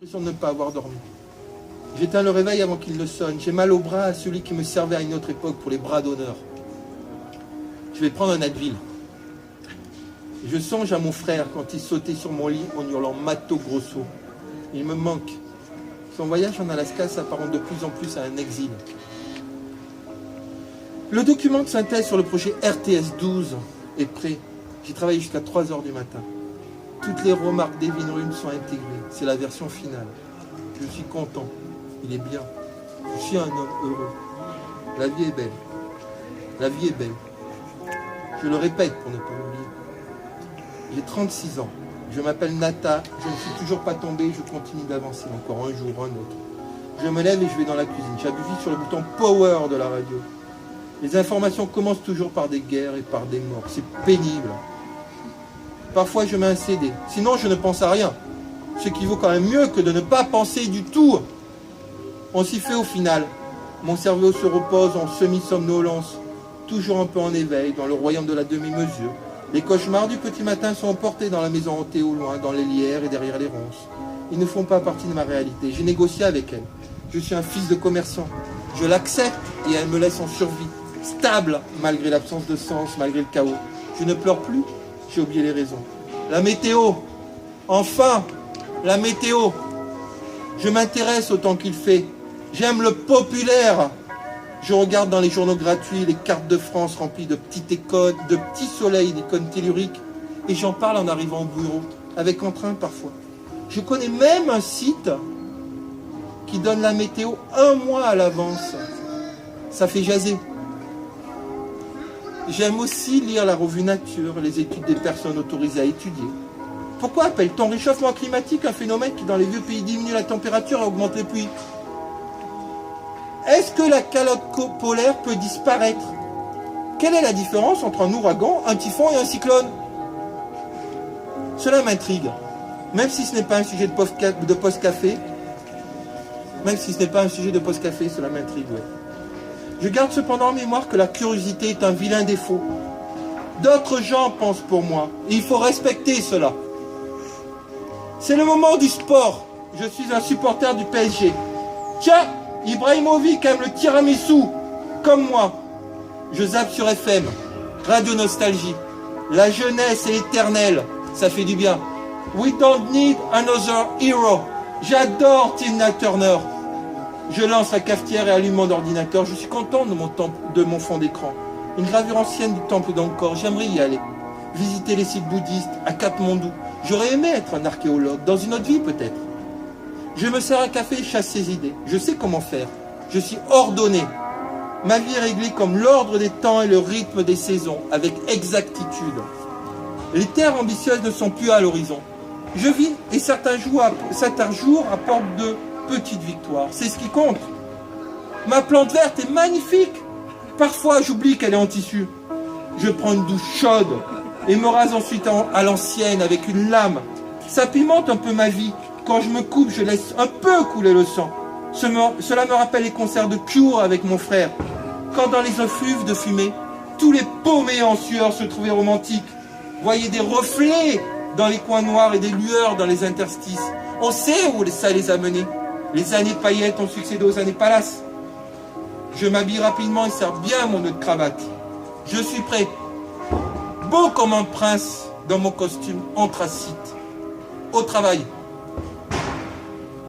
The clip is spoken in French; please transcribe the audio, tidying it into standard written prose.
l'impression de ne pas avoir dormi. J'éteins le réveil avant qu'il ne sonne. J'ai mal au bras à celui qui me servait à une autre époque pour les bras d'honneur. Je vais prendre un Advil. Je songe à mon frère quand il sautait sur mon lit en hurlant « Mato Grosso ». Il me manque. Son voyage en Alaska s'apparente de plus en plus à un exil. Le document de synthèse sur le projet RTS-12 est prêt. J'ai travaillé jusqu'à 3 h du matin. Toutes les remarques d'Evin Rune sont intégrées. C'est la version finale. Je suis content. Il est bien. Je suis un homme heureux. La vie est belle. La vie est belle. Je le répète pour ne pas l'oublier. J'ai 36 ans. Je m'appelle Nata. Je ne suis toujours pas tombé. Je continue d'avancer encore un jour, un autre. Je me lève et je vais dans la cuisine. J'appuie sur le bouton Power de la radio. Les informations commencent toujours par des guerres et par des morts. C'est pénible. Parfois, je mets un CD. Sinon, je ne pense à rien. Ce qui vaut quand même mieux que de ne pas penser du tout. On s'y fait au final. Mon cerveau se repose en semi-somnolence, toujours un peu en éveil, dans le royaume de la demi-mesure. Les cauchemars du petit matin sont emportés dans la maison hantée au loin, dans les lierres et derrière les ronces. Ils ne font pas partie de ma réalité. J'ai négocié avec elle. Je suis un fils de commerçant. Je l'accepte et elle me laisse en survie. Stable, malgré l'absence de sens, malgré le chaos. Je ne pleure plus. J'ai oublié les raisons. La météo. Enfin, la météo. Je m'intéresse au temps qu'il fait. J'aime le populaire. Je regarde dans les journaux gratuits les cartes de France remplies de petites icônes, de petits soleils, d'icônes telluriques. Et j'en parle en arrivant au bureau, avec entrain parfois. Je connais même un site qui donne la météo 1 mois à l'avance. Ça fait jaser. J'aime aussi lire la revue Nature, les études des personnes autorisées à étudier. Pourquoi appelle-t-on réchauffement climatique un phénomène qui dans les vieux pays diminue la température et augmente les pluies? Est-ce que la calotte polaire peut disparaître? Quelle est la différence entre un ouragan, un typhon et un cyclone? Cela m'intrigue. Même si ce n'est pas un sujet de post-café, cela m'intrigue, ouais. Je garde cependant en mémoire que la curiosité est un vilain défaut. D'autres gens pensent pour moi, et il faut respecter cela. C'est le moment du sport. Je suis un supporter du PSG. Tiens, Ibrahimovic aime le tiramisu, comme moi. Je zappe sur FM, Radio Nostalgie. La jeunesse est éternelle, ça fait du bien. We don't need another hero. J'adore Tina Turner. Je lance la cafetière et allume mon ordinateur. Je suis content de mon fond d'écran. Une gravure ancienne du temple d'Angkor. J'aimerais y aller. Visiter les sites bouddhistes à Katmandou. J'aurais aimé être un archéologue, dans une autre vie peut-être. Je me sers un café et chasse ces idées. Je sais comment faire. Je suis ordonné. Ma vie est réglée comme l'ordre des temps et le rythme des saisons, avec exactitude. Les terres ambitieuses ne sont plus à l'horizon. Je vis et certains jours apportent de petites victoires. C'est ce qui compte. Ma plante verte est magnifique. Parfois, j'oublie qu'elle est en tissu. Je prends une douche chaude et me rase ensuite à l'ancienne avec une lame. Ça pimente un peu ma vie. Quand je me coupe, je laisse un peu couler le sang. Cela me rappelle les concerts de Cure avec mon frère. Quand dans les effluves de fumée, tous les paumés en sueur se trouvaient romantiques. Voyaient des reflets dans les coins noirs et des lueurs dans les interstices. On sait où ça les a menés. Les années paillettes ont succédé aux années palaces. Je m'habille rapidement et serre bien mon nœud de cravate. Je suis prêt. Beau comme un prince dans mon costume anthracite. Au travail.